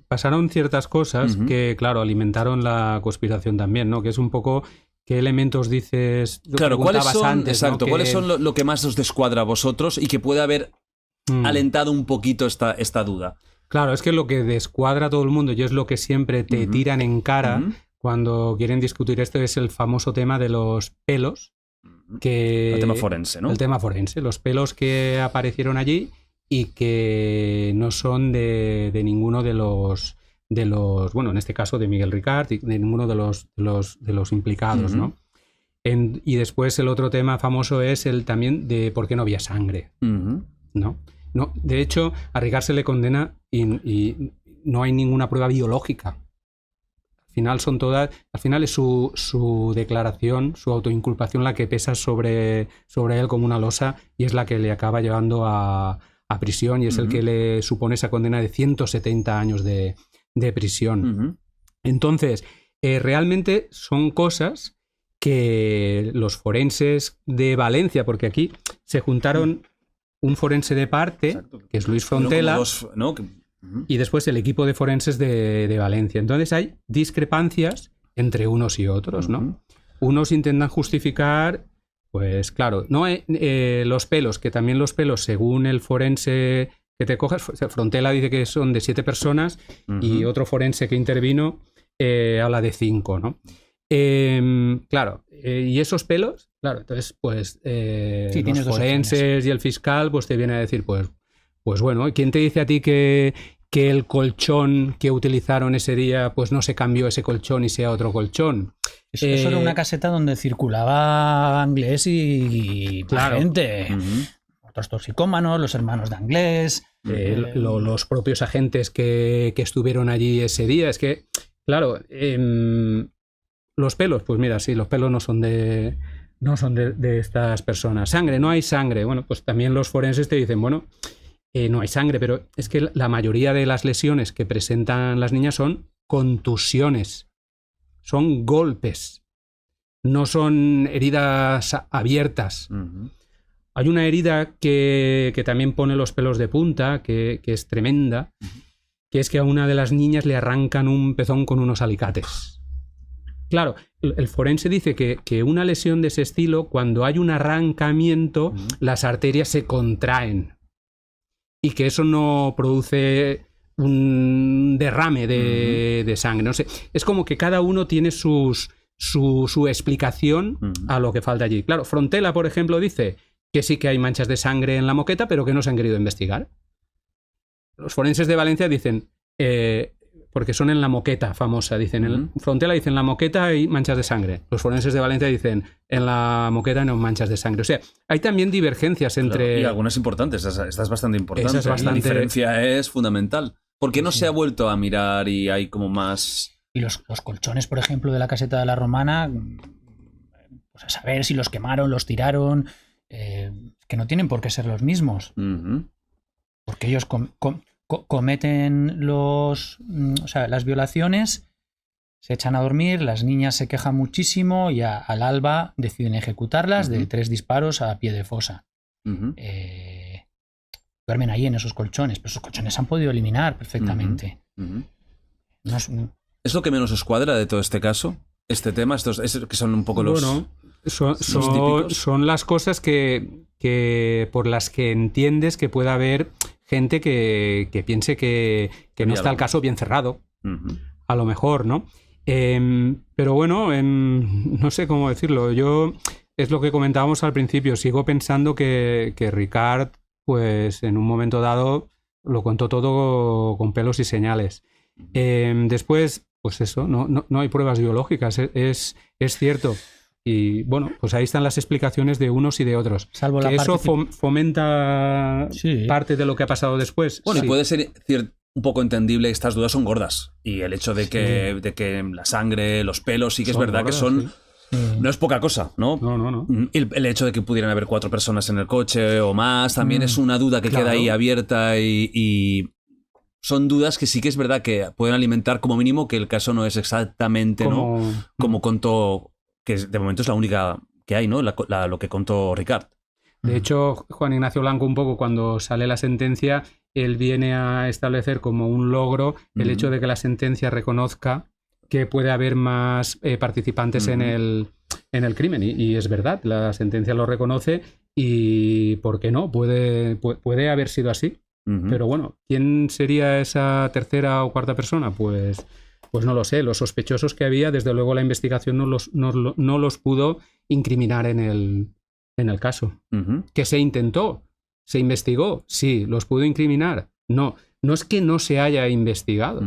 Pasaron ciertas cosas que, claro, alimentaron la conspiración también, ¿no? Que es un poco qué elementos dices. Claro, ¿cuáles son, antes, exacto, ¿no? ¿cuáles son lo que más os descuadra a vosotros y que puede haber alentado un poquito esta duda? Claro, es que lo que descuadra a todo el mundo y es lo que siempre te tiran en cara cuando quieren discutir esto es el famoso tema de los pelos. El tema forense, ¿no? El tema forense, los pelos que aparecieron allí y que no son de ninguno de los, bueno, en este caso de Miguel Ricard y de ninguno de los implicados, ¿no? Y después el otro tema famoso es el también de por qué no había sangre, ¿no? No, de hecho, a Ricard se le condena y no hay ninguna prueba biológica. Al final es su declaración, su autoinculpación la que pesa sobre él como una losa y es la que le acaba llevando a prisión y es el que le supone esa condena de 170 años de prisión. Entonces, realmente son cosas que los forenses de Valencia, porque aquí se juntaron un forense de parte, que es Luis Frontela, y después el equipo de forenses de Valencia. Entonces hay discrepancias entre unos y otros, ¿no? Unos intentan justificar, pues claro, no los pelos, que también los pelos, según el forense que te cojas, Frontela dice que son de 7 personas y otro forense que intervino habla de 5, ¿no? Claro, y esos pelos, claro, entonces pues los forenses y el fiscal pues te viene a decir pues bueno, ¿quién te dice a ti que el colchón que utilizaron ese día pues no se cambió ese colchón y sea otro colchón? Eso era una caseta donde circulaba Anglés y claro, gente. Otros toxicómanos, los hermanos de Anglés. Los propios agentes que estuvieron allí ese día. Es que, claro, los pelos, pues mira, sí, los pelos no son de estas personas. Sangre, no hay sangre. Bueno, pues también los forenses te dicen, bueno, no hay sangre, pero es que la mayoría de las lesiones que presentan las niñas son contusiones, son golpes, no son heridas abiertas. Hay una herida que también pone los pelos de punta, que es tremenda, que es que a una de las niñas le arrancan un pezón con unos alicates. Claro, el forense dice que una lesión de ese estilo, cuando hay un arrancamiento, las arterias se contraen y que eso no produce un derrame de sangre. No sé, es como que cada uno tiene su explicación a lo que falta allí. Claro, Frontela, por ejemplo, dice que sí que hay manchas de sangre en la moqueta, pero que no se han querido investigar. Los forenses de Valencia dicen... porque son en la moqueta famosa, dicen. Frontela dice en la moqueta hay manchas de sangre. Los forenses de Valencia dicen en la moqueta no hay manchas de sangre. O sea, hay también divergencias entre... Claro, y algunas importantes. Esta es bastante importante. La diferencia es fundamental. ¿Por qué no se ha vuelto a mirar y hay como más...? Y los colchones, por ejemplo, de la caseta de la Romana, pues a saber si los quemaron, los tiraron, que no tienen por qué ser los mismos. Porque ellos... cometen las violaciones, se echan a dormir, las niñas se quejan muchísimo y al alba deciden ejecutarlas de 3 disparos a pie de fosa. Duermen ahí en esos colchones, pero esos colchones se han podido eliminar perfectamente. ¿Es lo que menos os cuadra de todo este caso? Este tema, estos que son un poco los... Bueno, son las cosas que por las que entiendes que pueda haber gente que piense que no está el caso bien cerrado. A lo mejor, ¿no? Pero bueno, no sé cómo decirlo. Yo, es lo que comentábamos al principio, sigo pensando que Ricard, pues en un momento dado, lo contó todo con pelos y señales. Después, pues eso, no hay pruebas biológicas, es cierto. Y bueno, pues ahí están las explicaciones de unos y de otros. Salvo que eso fomenta parte de lo que ha pasado después. Bueno, y puede ser un poco entendible, estas dudas son gordas. Y el hecho de que la sangre, los pelos, sí que es verdad gordas, que son... No es poca cosa, ¿no? No. El hecho de que pudieran haber 4 personas en el coche o más también es una duda que queda ahí abierta y son dudas que sí que es verdad que pueden alimentar como mínimo que el caso no es exactamente como contó, que de momento es la única que hay, ¿no? Lo que contó Ricard. De hecho, Juan Ignacio Blanco un poco cuando sale la sentencia él viene a establecer como un logro el hecho de que la sentencia reconozca que puede haber más participantes en el crimen. Y es verdad, la sentencia lo reconoce y ¿por qué no? Puede haber sido así. Pero bueno, ¿quién sería esa tercera o cuarta persona? Pues no lo sé. Los sospechosos que había, desde luego la investigación no los pudo incriminar en el caso. ¿Que se intentó? ¿Se investigó? Sí. ¿Los pudo incriminar? No. No es que no se haya investigado.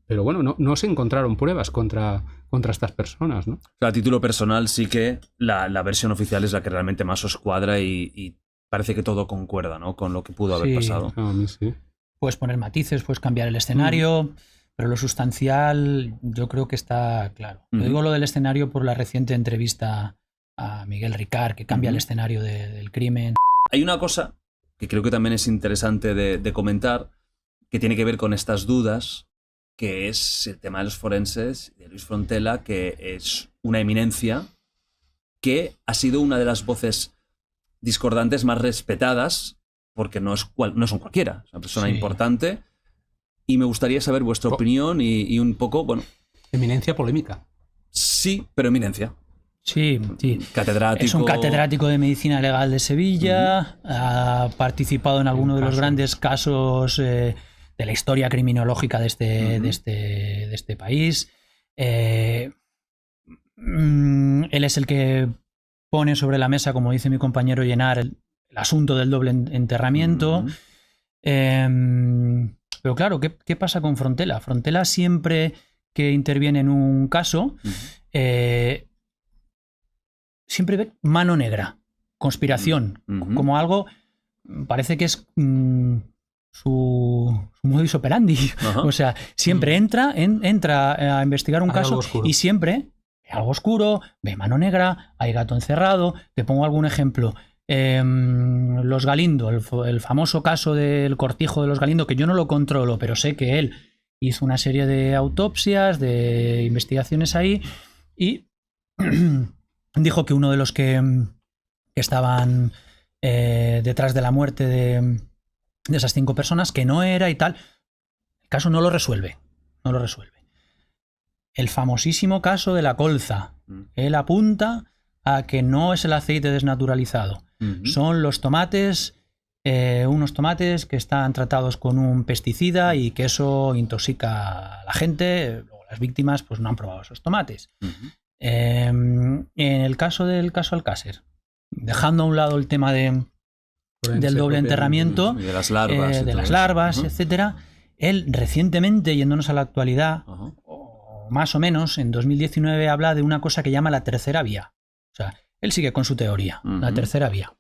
Pero bueno, no se encontraron pruebas contra estas personas, ¿no? O sea, a título personal sí que la versión oficial es la que realmente más os cuadra y parece que todo concuerda, ¿no? Con lo que pudo haber pasado. A mí sí. Puedes poner matices, puedes cambiar el escenario, pero lo sustancial yo creo que está claro. Yo digo lo del escenario por la reciente entrevista a Miguel Ricard, que cambia el escenario del crimen. Hay una cosa que creo que también es interesante de comentar, que tiene que ver con estas dudas, que es el tema de los forenses, de Luis Frontela, que es una eminencia, que ha sido una de las voces discordantes más respetadas, porque no son cualquiera, es una persona importante, y me gustaría saber vuestra opinión y un poco, bueno... Eminencia polémica. Sí, pero eminencia. Sí. Catedrático. Es un catedrático de Medicina Legal de Sevilla, ha participado en alguno de los grandes casos de la historia criminológica de este país. Él es el que pone sobre la mesa, como dice mi compañero Llenar, el asunto del doble enterramiento. Pero claro, ¿qué pasa con Frontela? Frontela siempre que interviene en un caso, siempre ve mano negra, conspiración, como algo, parece que es su modus operandi. O sea, siempre entra a investigar un caso y siempre... algo oscuro, ve mano negra, hay gato encerrado. Te pongo algún ejemplo. Los Galindo, el famoso caso del cortijo de los Galindo, que yo no lo controlo, pero sé que él hizo una serie de autopsias, de investigaciones ahí, y dijo que uno de los que estaban detrás de la muerte de esas 5 personas, que no era y tal. El caso no lo resuelve. El famosísimo caso de la colza. Él apunta a que no es el aceite desnaturalizado. Son los tomates, unos tomates que están tratados con un pesticida y que eso intoxica a la gente. Luego las víctimas pues no han probado esos tomates. En el caso del caso Alcácer, dejando a un lado el tema del doble enterramiento, de las larvas, etcétera, él recientemente, yéndonos a la actualidad, más o menos, en 2019 habla de una cosa que llama la tercera vía. O sea, él sigue con su teoría, la tercera vía.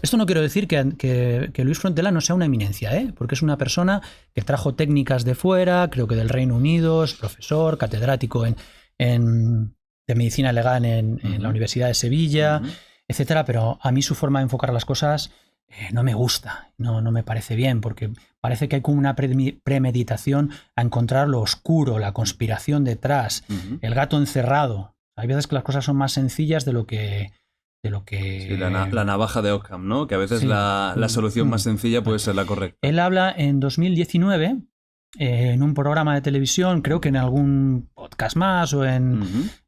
Esto no quiero decir que Luis Frontela no sea una eminencia, porque es una persona que trajo técnicas de fuera, creo que del Reino Unido, es profesor, catedrático de Medicina Legal en la Universidad de Sevilla, etcétera, pero a mí su forma de enfocar las cosas no me gusta, no me parece bien, porque parece que hay como una premeditación a encontrar lo oscuro, la conspiración detrás, el gato encerrado. Hay veces que las cosas son más sencillas de lo que... Sí, la navaja de Ockham, ¿no? Que a veces la solución más sencilla puede ser la correcta. Él habla en 2019, en un programa de televisión, creo que en algún podcast más, o en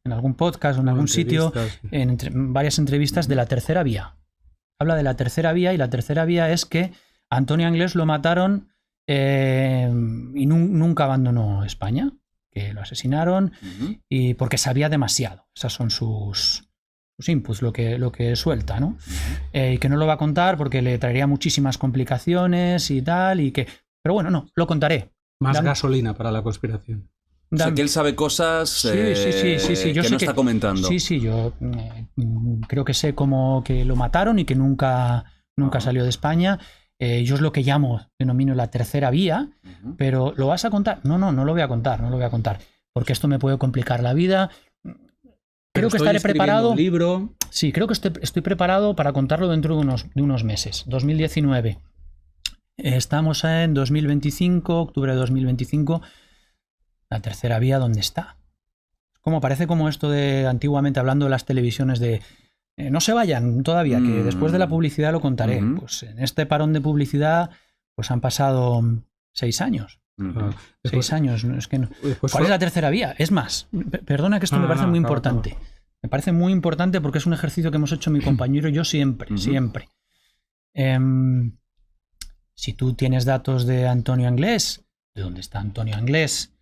algún podcast o en algún sitio, en varias entrevistas, de la tercera vía. Habla de la tercera vía, y la tercera vía es que a Antonio Anglés lo mataron y nunca abandonó España, que lo asesinaron y porque sabía demasiado. Esas son sus inputs, lo que suelta, ¿no? Y que no lo va a contar porque le traería muchísimas complicaciones y tal, pero bueno, no, lo contaré. Más gasolina para la conspiración. O sea, que él sabe cosas yo que no está comentando. Sí, yo creo que sé cómo que lo mataron y que nunca salió de España. Yo es lo que denomino la tercera vía, pero ¿lo vas a contar? No lo voy a contar, porque esto me puede complicar la vida. Creo que estaré preparado. Un libro. Sí, creo que estoy preparado para contarlo dentro de unos meses. 2019. Estamos en 2025, octubre de 2025. La tercera vía, ¿dónde está? Parece como esto de antiguamente, hablando de las televisiones de no se vayan todavía, que después de la publicidad lo contaré. Pues en este parón de publicidad Pues han pasado 6 años. Ujú. 6 años, es que no. Pues ¿Cuál es la tercera vía? Es más, perdona que esto me parece muy claro, importante. claro. Me parece muy importante porque es un ejercicio que hemos hecho mi compañero y yo siempre, siempre. Si tú tienes datos de Antonio Anglés, de dónde está Antonio Anglés,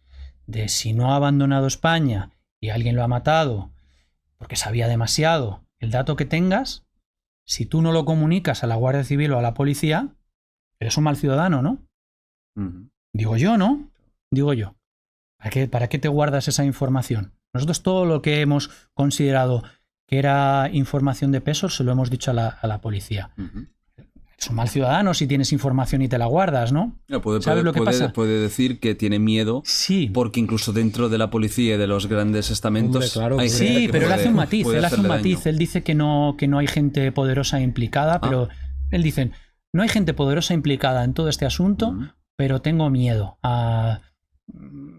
de si no ha abandonado España y alguien lo ha matado porque sabía demasiado, el dato que tengas, si tú no lo comunicas a la Guardia Civil o a la policía, eres un mal ciudadano, ¿no? Ujú. Digo yo, ¿no? Digo yo. ¿Para qué te guardas esa información? Nosotros todo lo que hemos considerado que era información de peso se lo hemos dicho a la policía. Ujú. Eres un mal ciudadano si tienes información y te la guardas, ¿no? ¿Sabes lo que pasa? Puede decir que tiene miedo, Sí. porque incluso dentro de la policía y de los grandes estamentos Hombre, claro, hay pues gente Sí, que pero él puede- hace un matiz, puede hacerle daño. Él dice que no hay gente poderosa implicada, pero él dice, no hay gente poderosa implicada en todo este asunto, Ujú. pero tengo miedo a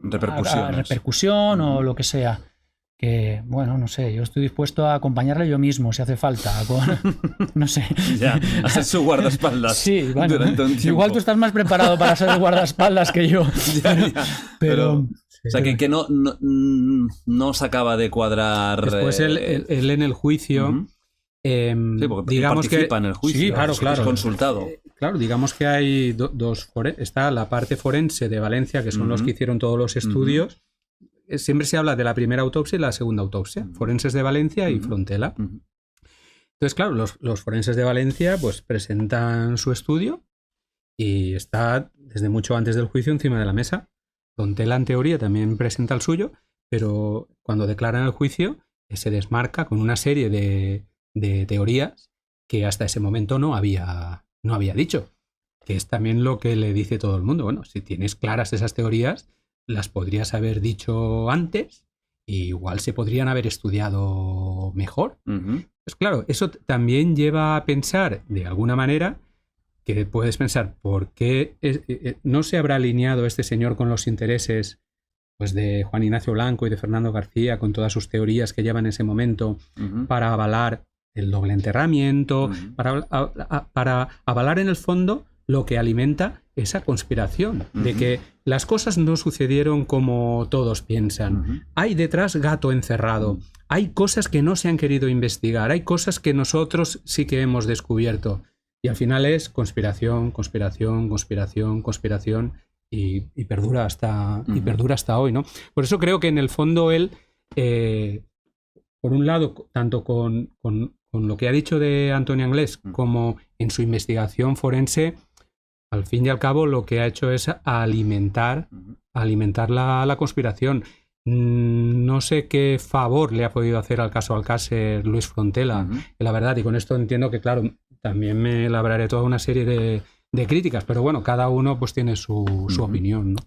Repercusiones. repercusión o lo que sea. Que, bueno, no sé, yo estoy dispuesto a acompañarle yo mismo, si hace falta. No sé. Ya, hacer su guardaespaldas. Sí, bueno, durante un tiempo. igual tú estás más preparado para ser el guardaespaldas que yo. Ya. Pero O sea, que no se acaba de cuadrar. Después él en el juicio, Ujú. Sí, porque digamos que participa en el juicio. Sí, claro, es claro. consultado. Claro, digamos que hay dos está la parte forense de Valencia, que son los que hicieron todos los estudios. Siempre se habla de la primera autopsia y la segunda autopsia. Forenses de Valencia y Frontela. Entonces, claro, los forenses de Valencia pues presentan su estudio y está desde mucho antes del juicio encima de la mesa. Frontela, en teoría, también presenta el suyo, pero cuando declaran el juicio se desmarca con una serie de teorías que hasta ese momento no había dicho. Que es también lo que le dice todo el mundo. Bueno, si tienes claras esas teorías, las podrías haber dicho antes y igual se podrían haber estudiado mejor. Pues claro, eso también lleva a pensar, de alguna manera, que puedes pensar, ¿por qué no se habrá alineado este señor con los intereses pues, de Juan Ignacio Blanco y de Fernando García, con todas sus teorías que llevan en ese momento, para avalar el doble enterramiento, para avalar en el fondo lo que alimenta esa conspiración, de que las cosas no sucedieron como todos piensan? Hay detrás gato encerrado, hay cosas que no se han querido investigar, hay cosas que nosotros sí que hemos descubierto. Y al final es conspiración, conspiración, conspiración, conspiración y perdura hasta hoy, ¿no? Por eso creo que en el fondo él, por un lado, tanto con lo que ha dicho de Antonio Anglés como en su investigación forense, al fin y al cabo lo que ha hecho es alimentar la conspiración. No sé qué favor le ha podido hacer al caso Alcácer Luis Frontela, la verdad, y con esto entiendo que, claro, también me labraré toda una serie de críticas, pero bueno, cada uno pues tiene su opinión, ¿no?